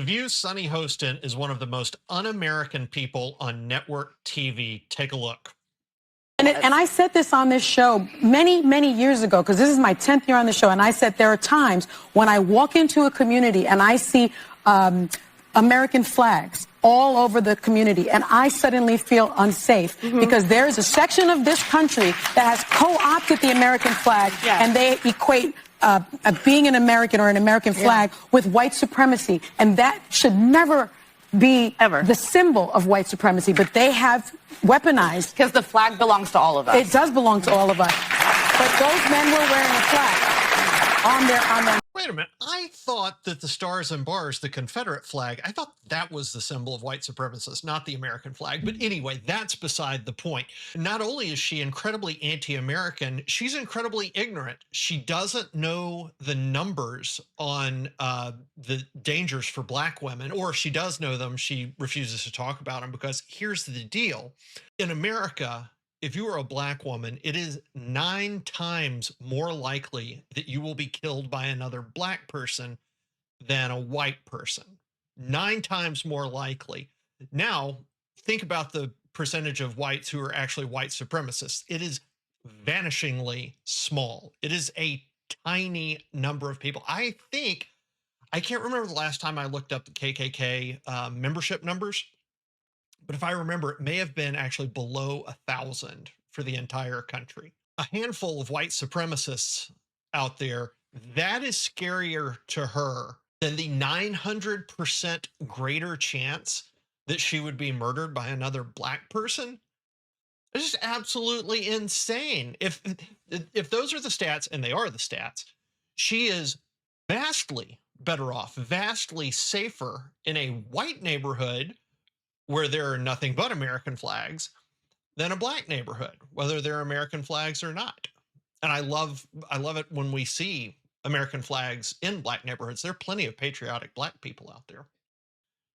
View Sunny Hostin is one of the most un-American people on network TV. Take a look. And I said this on this show many years ago, because this is my 10th year on the show, and I said there are times when I walk into a community and I see American flags all over the community, and I suddenly feel unsafe because there is a section of this country that has co-opted the American flag, and they equate being an American or an American flag with white supremacy, and that should never be the symbol of white supremacy, but they have weaponized. Because the flag belongs to all of us. It does belong to all of us. But those men were wearing a flag on their... Wait a minute. I thought that the stars and bars, the Confederate flag, I thought that was the symbol of white supremacists, not the American flag. But anyway, that's beside the point. Not only is she incredibly anti-American, she's incredibly ignorant. She doesn't know the numbers on the dangers for black women, or if she does know them, she refuses to talk about them, because here's the deal. In America, if you are a black woman, it is 9 times more likely that you will be killed by another black person than a white person. 9 times more likely. Now, think about the percentage of whites who are actually white supremacists. It is vanishingly small. It is a tiny number of people. I can't remember the last time I looked up the KKK membership numbers, but if I remember, it may have been actually below 1,000 for the entire country. A handful of white supremacists out there, that is scarier to her than the 900% greater chance that she would be murdered by another black person. It's just absolutely insane. If those are the stats, and they are the stats, she is vastly better off, vastly safer in a white neighborhood where there are nothing but American flags than a black neighborhood, whether they're American flags or not. And I love it when we see American flags in black neighborhoods. There are plenty of patriotic black people out there.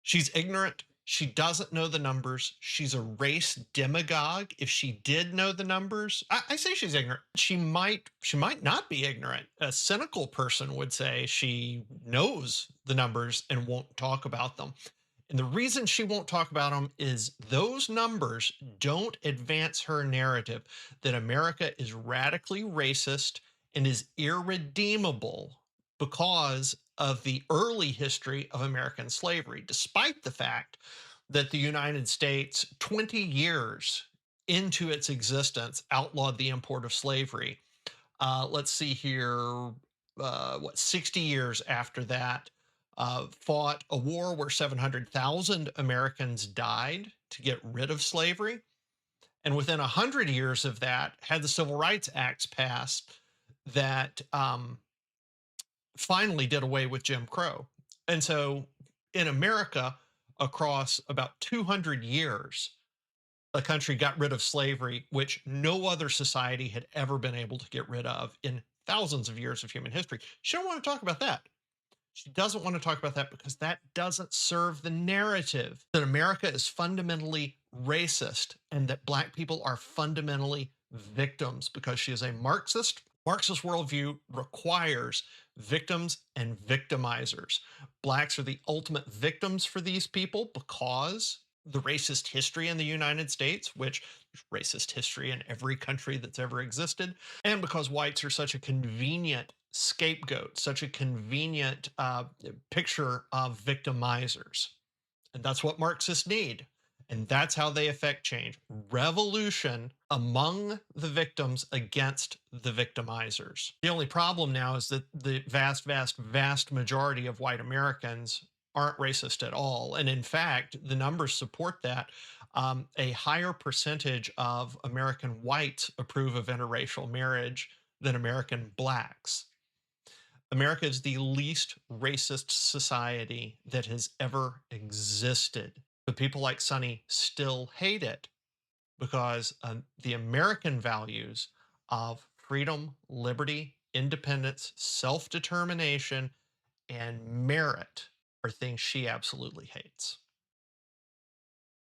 She's ignorant. She doesn't know the numbers. She's a race demagogue. If she did know the numbers, I say she's ignorant. She might not be ignorant. A cynical person would say she knows the numbers and won't talk about them. And the reason she won't talk about them is those numbers don't advance her narrative that America is radically racist and is irredeemable because of the early history of American slavery, despite the fact that the United States, 20 years into its existence, outlawed the import of slavery. Let's see here, 60 years after that, fought a war where 700,000 Americans died to get rid of slavery. And within 100 years of that, had the Civil Rights Acts passed that finally did away with Jim Crow. And so in America, across about 200 years, the country got rid of slavery, which no other society had ever been able to get rid of in thousands of years of human history. She don't want to talk about that. She doesn't want to talk about that because that doesn't serve the narrative that America is fundamentally racist and that black people are fundamentally victims, because she is a Marxist. Marxist worldview requires victims and victimizers. Blacks are the ultimate victims for these people because the racist history in the United States, which is racist history in every country that's ever existed, and because whites are such a convenient scapegoat, such a convenient picture of victimizers. And that's what Marxists need. And that's how they affect change. Revolution among the victims against the victimizers. The only problem now is that the vast majority of white Americans aren't racist at all. And in fact, the numbers support that. A higher percentage of American whites approve of interracial marriage than American blacks. America is the least racist society that has ever existed. But people like Sunny still hate it because the American values of freedom, liberty, independence, self-determination, and merit are things she absolutely hates.